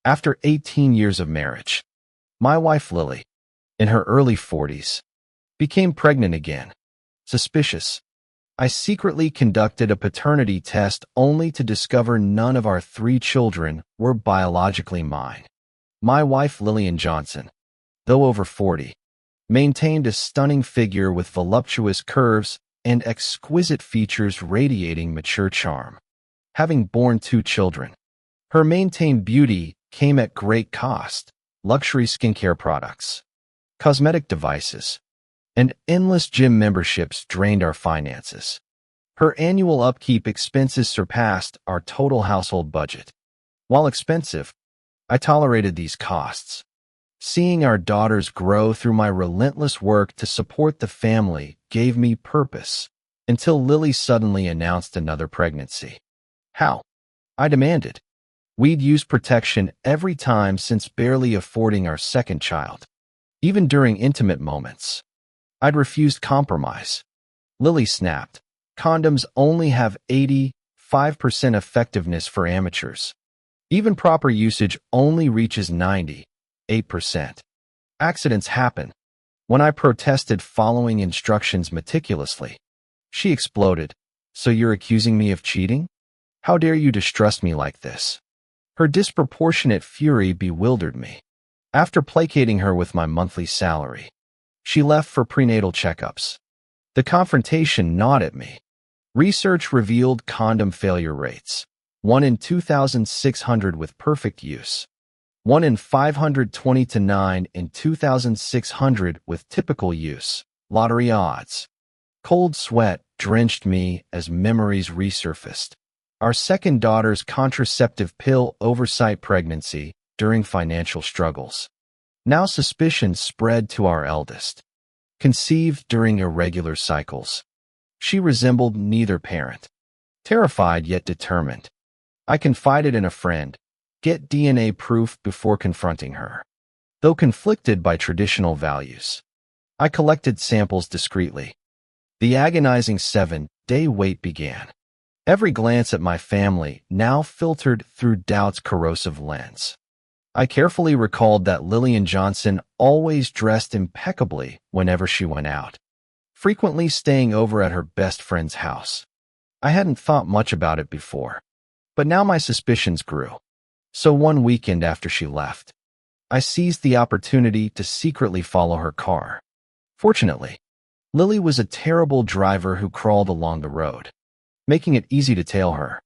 After 18 years of marriage, my wife Lily, in her early 40s, became pregnant again. Suspicious. I secretly conducted a paternity test only to discover none of our 3 children were biologically mine. My wife Lillian Johnson, though over 40, maintained a stunning figure with voluptuous curves and exquisite features radiating mature charm. Having born 2 children, her maintained beauty came at great cost. Luxury skincare products, cosmetic devices, and endless gym memberships drained our finances. Her annual upkeep expenses surpassed our total household budget. While expensive, I tolerated these costs. Seeing our daughters grow through my relentless work to support the family gave me purpose, until Lily suddenly announced another pregnancy. How? I demanded. We'd used protection every time since barely affording our 2nd child. Even during intimate moments, I'd refused compromise. Lily snapped. Condoms only have 85% effectiveness for amateurs. Even proper usage only reaches 98%. Accidents happen. When I protested following instructions meticulously, she exploded. So you're accusing me of cheating? How dare you distrust me like this? Her disproportionate fury bewildered me. After placating her with my monthly salary, she left for prenatal checkups. The confrontation gnawed at me. Research revealed condom failure rates: 1 in 2,600 with perfect use, 1 in 520 to 9 in 2,600 with typical use. Lottery odds. Cold sweat drenched me as memories resurfaced. Our 2nd daughter's contraceptive pill oversight pregnancy during financial struggles. Now suspicion spread to our eldest. Conceived during irregular cycles. She resembled neither parent. Terrified yet determined, I confided in a friend. Get DNA proof before confronting her. Though conflicted by traditional values, I collected samples discreetly. The agonizing 7-day wait began. Every glance at my family now filtered through doubt's corrosive lens. I carefully recalled that Lillian Johnson always dressed impeccably whenever she went out, frequently staying over at her best friend's house. I hadn't thought much about it before, but now my suspicions grew. So one weekend after she left, I seized the opportunity to secretly follow her car. Fortunately, Lily was a terrible driver who crawled along the road, making it easy to tail her.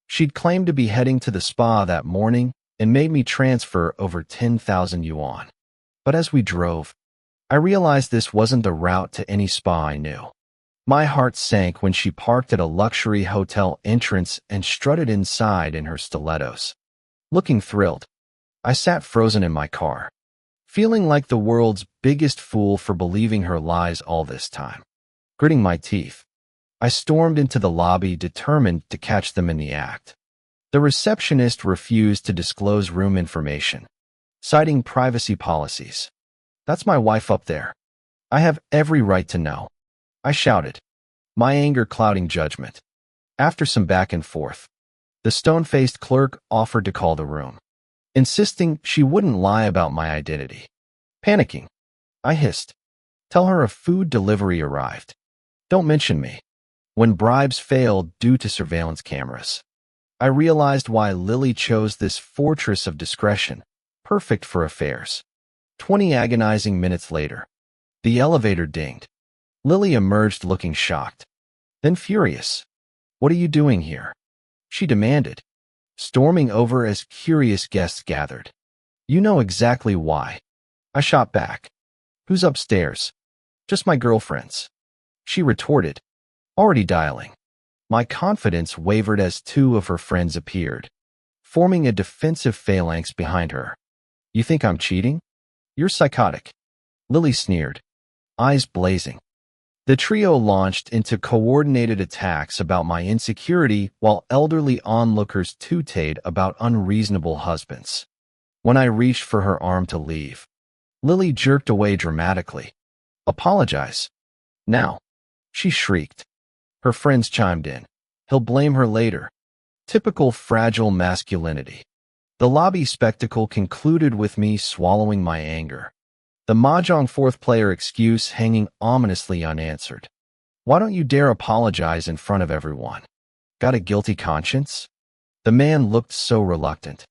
She'd claimed to be heading to the spa that morning and made me transfer over 10,000 yuan. But as we drove, I realized this wasn't the route to any spa I knew. My heart sank when she parked at a luxury hotel entrance and strutted inside in her stilettos. Looking thrilled, I sat frozen in my car, feeling like the world's biggest fool for believing her lies all this time. Gritting my teeth, I stormed into the lobby determined to catch them in the act. The receptionist refused to disclose room information, citing privacy policies. That's my wife up there. I have every right to know, I shouted, my anger clouding judgment. After some back and forth, the stone-faced clerk offered to call the room, insisting she wouldn't lie about my identity. Panicking, I hissed, tell her a food delivery arrived. Don't mention me. When bribes failed due to surveillance cameras, I realized why Lily chose this fortress of discretion, perfect for affairs. 20 agonizing minutes later, the elevator dinged. Lily emerged looking shocked, then furious. What are you doing here? She demanded, storming over as curious guests gathered. You know exactly why. I shot back. Who's upstairs? Just my girlfriends. She retorted, already dialing. My confidence wavered as 2 of her friends appeared, forming a defensive phalanx behind her. You think I'm cheating? You're psychotic. Lily sneered, eyes blazing. The trio launched into coordinated attacks about my insecurity while elderly onlookers tooted about unreasonable husbands. When I reached for her arm to leave, Lily jerked away dramatically. Apologize. Now, she shrieked. Her friends chimed in. He'll blame her later. Typical fragile masculinity. The lobby spectacle concluded with me swallowing my anger. The Mahjong fourth player excuse hanging ominously unanswered. Why don't you dare apologize in front of everyone? Got a guilty conscience? The man looked so reluctant.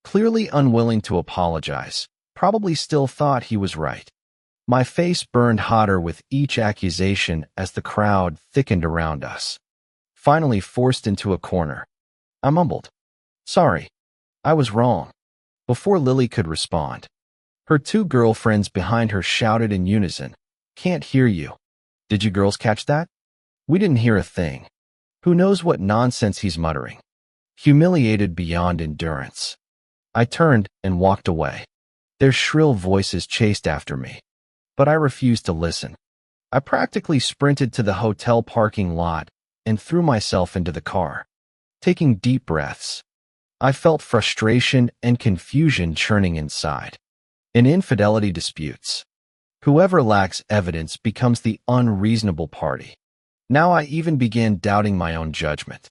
Clearly unwilling to apologize, probably still thought he was right. My face burned hotter with each accusation as the crowd thickened around us. Finally forced into a corner, I mumbled, "Sorry, I was wrong," before Lily could respond. Her two girlfriends behind her shouted in unison, "Can't hear you. Did you girls catch that?" We didn't hear a thing. Who knows what nonsense he's muttering? Humiliated beyond endurance, I turned and walked away. Their shrill voices chased after me, but I refused to listen. I practically sprinted to the hotel parking lot and threw myself into the car. Taking deep breaths, I felt frustration and confusion churning inside. In infidelity disputes, whoever lacks evidence becomes the unreasonable party. Now I even began doubting my own judgment.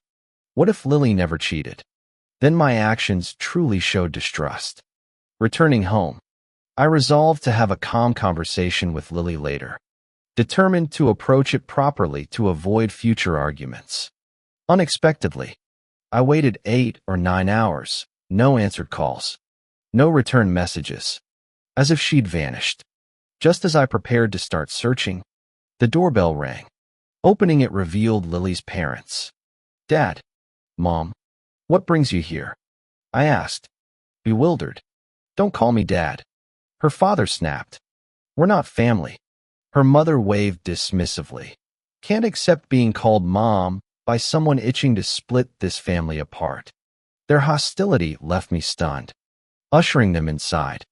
What if Lily never cheated? Then my actions truly showed distrust. Returning home, I resolved to have a calm conversation with Lily later, determined to approach it properly to avoid future arguments. Unexpectedly, I waited 8 or 9 hours, no answered calls, no return messages, as if she'd vanished. Just as I prepared to start searching, the doorbell rang. Opening it revealed Lily's parents. "Dad, Mom, what brings you here?" I asked, bewildered. "Don't call me Dad," her father snapped. "We're not family." Her mother waved dismissively. "Can't accept being called Mom by someone itching to split this family apart." Their hostility left me stunned. Ushering them inside,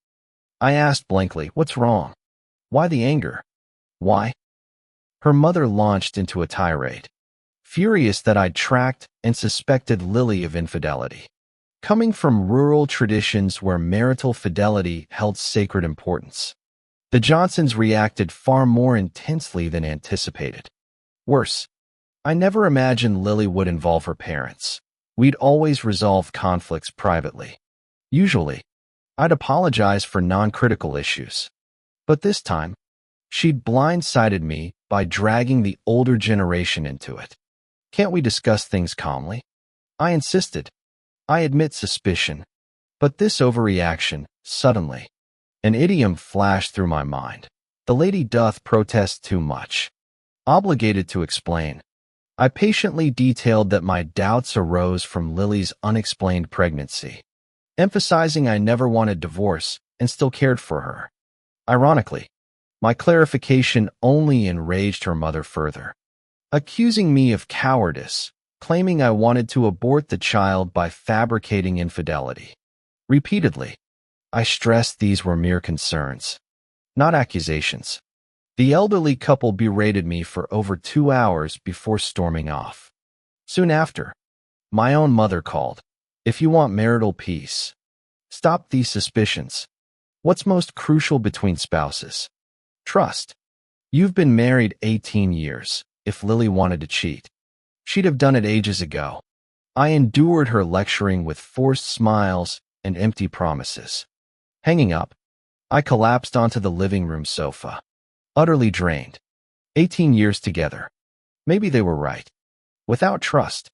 I asked blankly, "What's wrong? Why the anger? Why?" Her mother launched into a tirade, furious that I'd tracked and suspected Lily of infidelity. Coming from rural traditions where marital fidelity held sacred importance, the Johnsons reacted far more intensely than anticipated. Worse, I never imagined Lily would involve her parents. We'd always resolve conflicts privately. Usually, I'd apologize for non-critical issues. But this time, she'd blindsided me by dragging the older generation into it. "Can't we discuss things calmly?" I insisted. I admit suspicion, but this overreaction, suddenly, an idiom flashed through my mind. "The lady doth protest too much." Obligated to explain, I patiently detailed that my doubts arose from Lily's unexplained pregnancy, emphasizing I never wanted divorce and still cared for her. Ironically, my clarification only enraged her mother further, accusing me of cowardice, claiming I wanted to abort the child by fabricating infidelity. Repeatedly, I stressed these were mere concerns, not accusations. The elderly couple berated me for over 2 hours before storming off. Soon after, my own mother called. "If you want marital peace, stop these suspicions. What's most crucial between spouses? Trust. You've been married 18 years. If Lily wanted to cheat, she'd have done it ages ago." I endured her lecturing with forced smiles and empty promises. Hanging up, I collapsed onto the living room sofa, utterly drained. 18 years together. Maybe they were right. Without trust,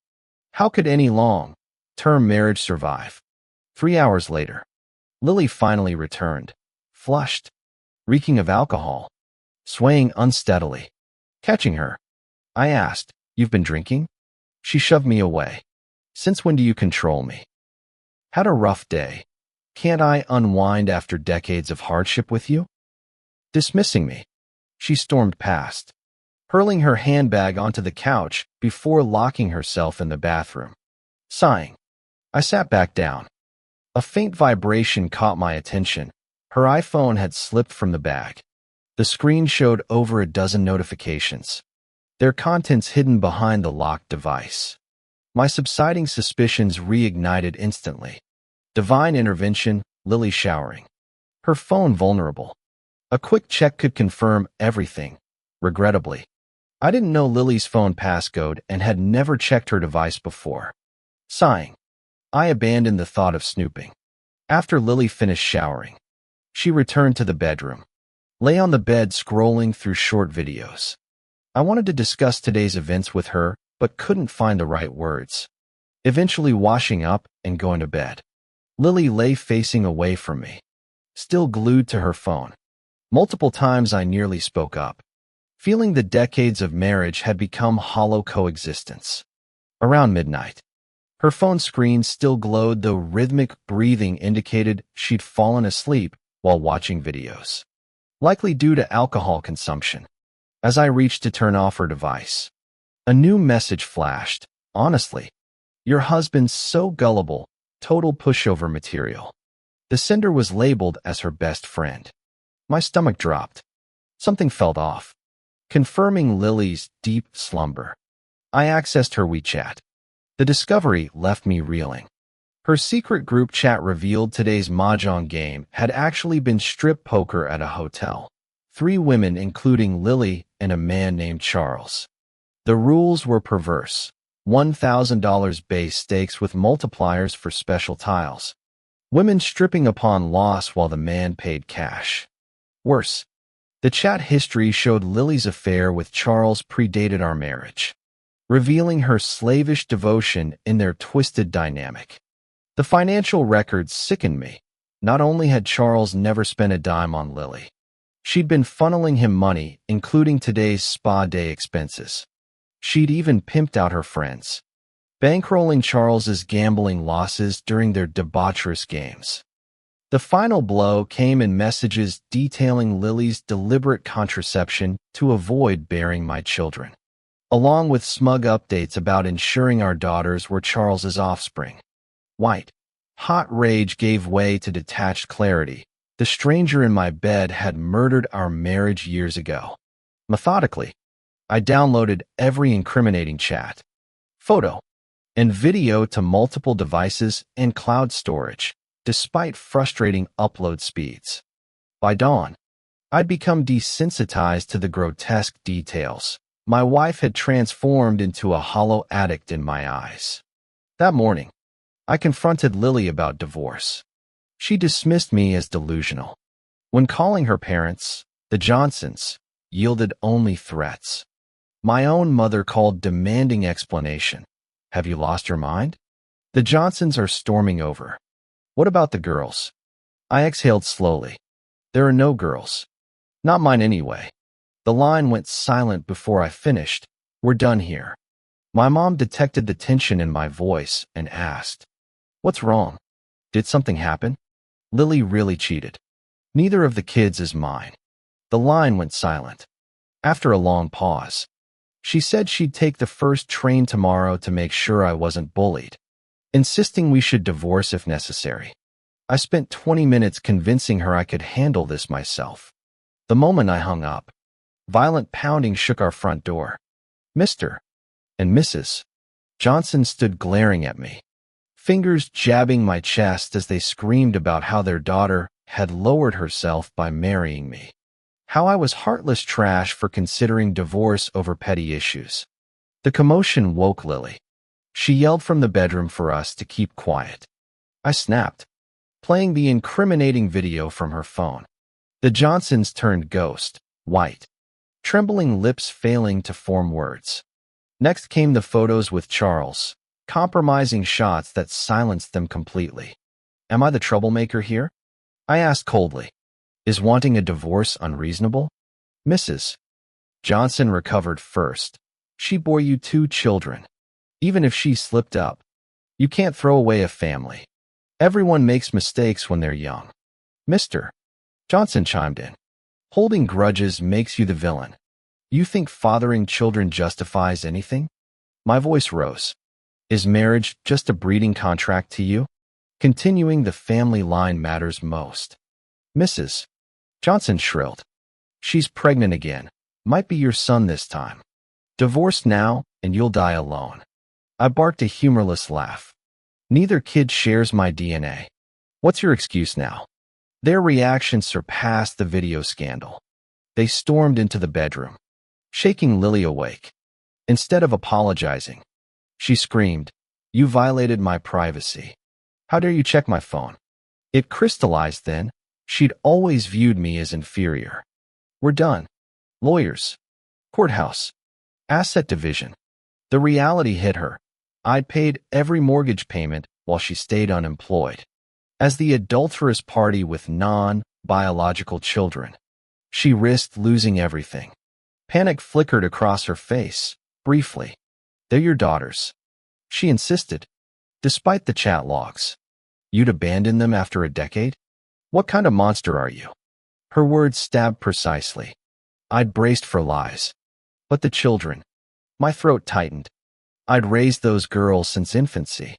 how could any long-term marriage survive? 3 hours later, Lily finally returned, flushed, reeking of alcohol, swaying unsteadily. Catching her, I asked, "You've been drinking?" She shoved me away. "Since when do you control me?" "Had a rough day. Can't I unwind after decades of hardship with you?" Dismissing me, she stormed past, hurling her handbag onto the couch before locking herself in the bathroom. Sighing, I sat back down. A faint vibration caught my attention. Her iPhone had slipped from the bag. The screen showed over a dozen notifications, their contents hidden behind the locked device. My subsiding suspicions reignited instantly. Divine intervention, Lily showering. Her phone vulnerable. A quick check could confirm everything. Regrettably, I didn't know Lily's phone passcode and had never checked her device before. Sighing, I abandoned the thought of snooping. After Lily finished showering, she returned to the bedroom, lay on the bed scrolling through short videos. I wanted to discuss today's events with her, but couldn't find the right words. Eventually washing up and going to bed, Lily lay facing away from me, still glued to her phone. Multiple times I nearly spoke up, feeling the decades of marriage had become hollow coexistence. Around midnight, her phone screen still glowed, though rhythmic breathing indicated she'd fallen asleep while watching videos, likely due to alcohol consumption. As I reached to turn off her device, a new message flashed. Honestly, your husband's so gullible, total pushover material. The sender was labeled as her best friend. My stomach dropped. Something felt off, confirming Lily's deep slumber. I accessed her WeChat. The discovery left me reeling. Her secret group chat revealed today's mahjong game had actually been strip poker at a hotel. 3 women, including Lily and a man named Charles. The rules were perverse. $1,000 base stakes with multipliers for special tiles. Women stripping upon loss while the man paid cash. Worse, the chat history showed Lily's affair with Charles predated our marriage, revealing her slavish devotion in their twisted dynamic. The financial records sickened me. Not only had Charles never spent a dime on Lily, she'd been funneling him money, including today's spa day expenses. She'd even pimped out her friends, bankrolling Charles's gambling losses during their debaucherous games. The final blow came in messages detailing Lily's deliberate contraception to avoid bearing my children, along with smug updates about ensuring our daughters were Charles's offspring. White, hot rage gave way to detached clarity. The stranger in my bed had murdered our marriage years ago. Methodically, I downloaded every incriminating chat, photo, and video to multiple devices and cloud storage, despite frustrating upload speeds. By dawn, I'd become desensitized to the grotesque details. My wife had transformed into a hollow addict in my eyes. That morning, I confronted Lily about divorce. She dismissed me as delusional. When calling her parents, the Johnsons, yielded only threats. My own mother called demanding explanation. Have you lost your mind? The Johnsons are storming over. What about the girls? I exhaled slowly. There are no girls. Not mine anyway. The line went silent before I finished. We're done here. My mom detected the tension in my voice and asked, "What's wrong? Did something happen?" Lily really cheated. Neither of the kids is mine. The line went silent. After a long pause, she said she'd take the first train tomorrow to make sure I wasn't bullied, insisting we should divorce if necessary. I spent 20 minutes convincing her I could handle this myself. The moment I hung up, violent pounding shook our front door. Mr. and Mrs. Johnson stood glaring at me, fingers jabbing my chest as they screamed about how their daughter had lowered herself by marrying me, how I was heartless trash for considering divorce over petty issues. The commotion woke Lily. She yelled from the bedroom for us to keep quiet. I snapped, playing the incriminating video from her phone. The Johnsons turned ghost, white, trembling lips failing to form words. Next came the photos with Charles, compromising shots that silenced them completely. Am I the troublemaker here? I asked coldly. Is wanting a divorce unreasonable? Mrs. Johnson recovered first. She bore you 2 children. Even if she slipped up, you can't throw away a family. Everyone makes mistakes when they're young. Mr. Johnson chimed in. Holding grudges makes you the villain. You think fathering children justifies anything? My voice rose. Is marriage just a breeding contract to you? Continuing the family line matters most. Mrs. Johnson shrilled. She's pregnant again. Might be your son this time. Divorce now, and you'll die alone. I barked a humorless laugh. Neither kid shares my DNA. What's your excuse now? Their reaction surpassed the video scandal. They stormed into the bedroom, shaking Lily awake. Instead of apologizing, she screamed, "You violated my privacy. How dare you check my phone?" It crystallized then. She'd always viewed me as inferior. We're done. Lawyers. Courthouse. Asset division. The reality hit her. I'd paid every mortgage payment while she stayed unemployed. As the adulterous party with non-biological children, she risked losing everything. Panic flickered across her face, briefly. They're your daughters. She insisted, despite the chat logs. You'd abandon them after a decade? What kind of monster are you? Her words stabbed precisely. I'd braced for lies. But the children. My throat tightened. I'd raised those girls since infancy.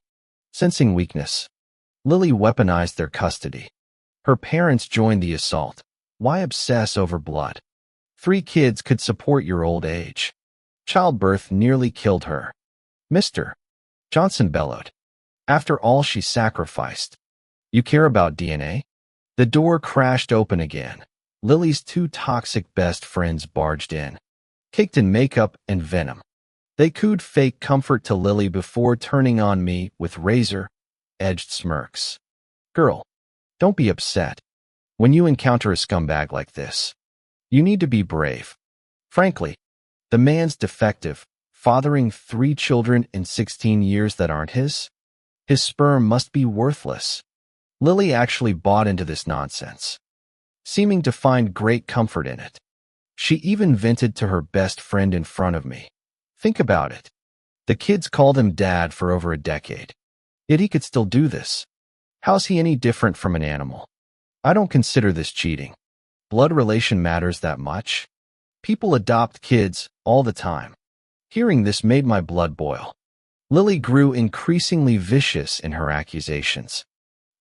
Sensing weakness, Lily weaponized their custody. Her parents joined the assault. Why obsess over blood? 3 kids could support your old age. Childbirth nearly killed her. Mr. Johnson bellowed. After all she sacrificed. You care about DNA? The door crashed open again. Lily's 2 toxic best friends barged in, caked in makeup and venom. They cooed fake comfort to Lily before turning on me with razor-edged smirks. Girl, don't be upset. When you encounter a scumbag like this, you need to be brave. Frankly, the man's defective, fathering 3 children in 16 years that aren't his. His sperm must be worthless. Lily actually bought into this nonsense, seeming to find great comfort in it. She even vented to her best friend in front of me. Think about it. The kids called him dad for over a decade. Yet he could still do this. How's he any different from an animal? I don't consider this cheating. Blood relation matters that much. People adopt kids all the time. Hearing this made my blood boil. Lily grew increasingly vicious in her accusations,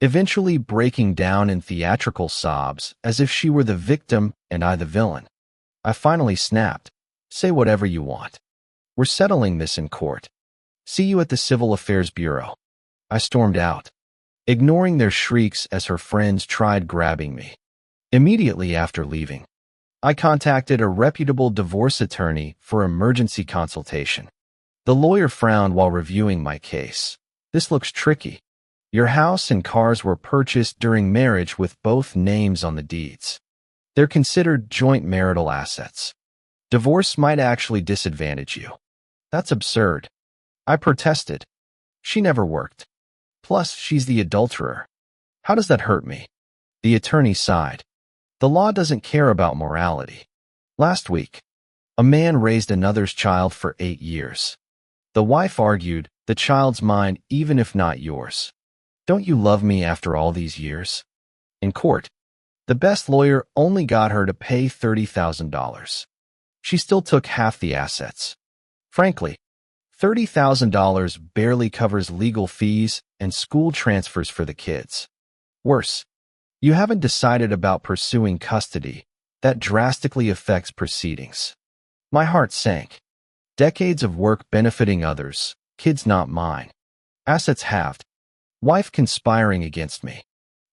eventually breaking down in theatrical sobs as if she were the victim and I the villain. I finally snapped. Say whatever you want. We're settling this in court. See you at the Civil Affairs Bureau. I stormed out, ignoring their shrieks as her friends tried grabbing me. Immediately after leaving, I contacted a reputable divorce attorney for emergency consultation. The lawyer frowned while reviewing my case. This looks tricky. Your house and cars were purchased during marriage with both names on the deeds. They're considered joint marital assets. Divorce might actually disadvantage you. That's absurd. I protested. She never worked. Plus, she's the adulterer. How does that hurt me? The attorney sighed. The law doesn't care about morality. Last week, a man raised another's child for 8 years. The wife argued, the child's mine even if not yours. Don't you love me after all these years? In court, the best lawyer only got her to pay $30,000. She still took half the assets. Frankly, $30,000 barely covers legal fees and school transfers for the kids. Worse, you haven't decided about pursuing custody. That drastically affects proceedings. My heart sank. Decades of work benefiting others, kids not mine. Assets halved. Wife conspiring against me.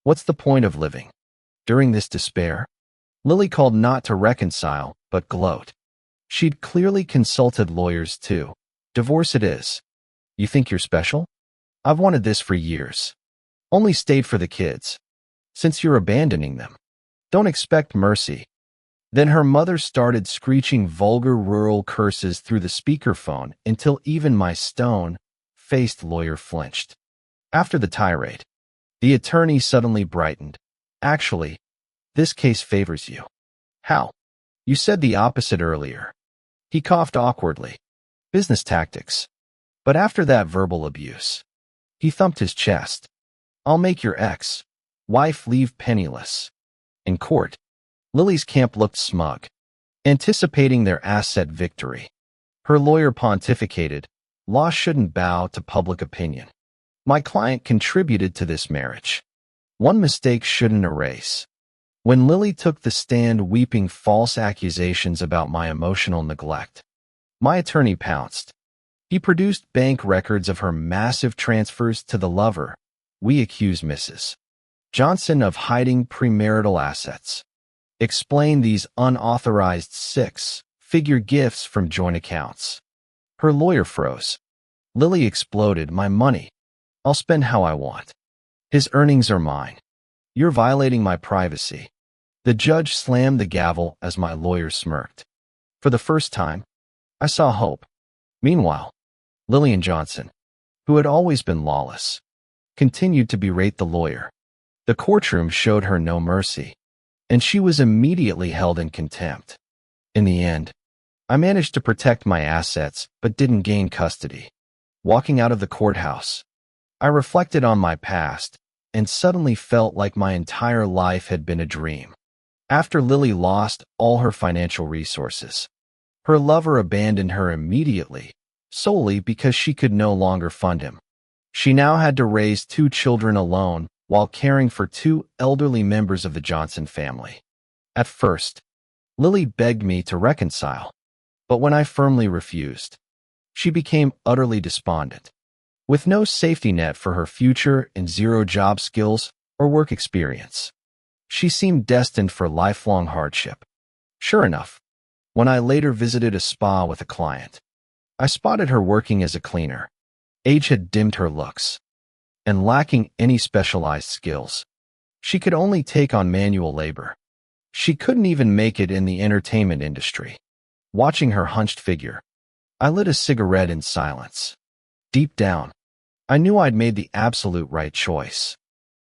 What's the point of living? During this despair, Lily called not to reconcile, but gloat. She'd clearly consulted lawyers too. Divorce it is. You think you're special? I've wanted this for years. Only stayed for the kids. Since you're abandoning them, don't expect mercy. Then her mother started screeching vulgar rural curses through the speakerphone until even my stone-faced lawyer flinched. After the tirade, the attorney suddenly brightened. Actually, this case favors you. How? You said the opposite earlier. He coughed awkwardly. Business tactics. But after that verbal abuse, he thumped his chest. I'll make your ex-wife leave penniless. In court, Lily's camp looked smug, anticipating their asset victory. Her lawyer pontificated, law shouldn't bow to public opinion. My client contributed to this marriage. One mistake shouldn't erase. When Lily took the stand weeping false accusations about my emotional neglect, my attorney pounced. He produced bank records of her massive transfers to the lover. We accuse Mrs. Johnson of hiding premarital assets. Explain these unauthorized 6-figure gifts from joint accounts. Her lawyer froze. Lily exploded. My money. I'll spend how I want. His earnings are mine. You're violating my privacy. The judge slammed the gavel as my lawyer smirked. For the first time, I saw hope. Meanwhile, Lillian Johnson, who had always been lawless, continued to berate the lawyer. The courtroom showed her no mercy, and she was immediately held in contempt. In the end, I managed to protect my assets but didn't gain custody. Walking out of the courthouse, I reflected on my past and suddenly felt like my entire life had been a dream. After Lily lost all her financial resources, her lover abandoned her immediately, solely because she could no longer fund him. She now had to raise 2 children alone while caring for 2 elderly members of the Johnson family. At first, Lily begged me to reconcile, but when I firmly refused, she became utterly despondent. With no safety net for her future and 0 job skills or work experience, she seemed destined for lifelong hardship. Sure enough, when I later visited a spa with a client, I spotted her working as a cleaner. Age had dimmed her looks, and lacking any specialized skills, she could only take on manual labor. She couldn't even make it in the entertainment industry. Watching her hunched figure, I lit a cigarette in silence. Deep down, I knew I'd made the absolute right choice.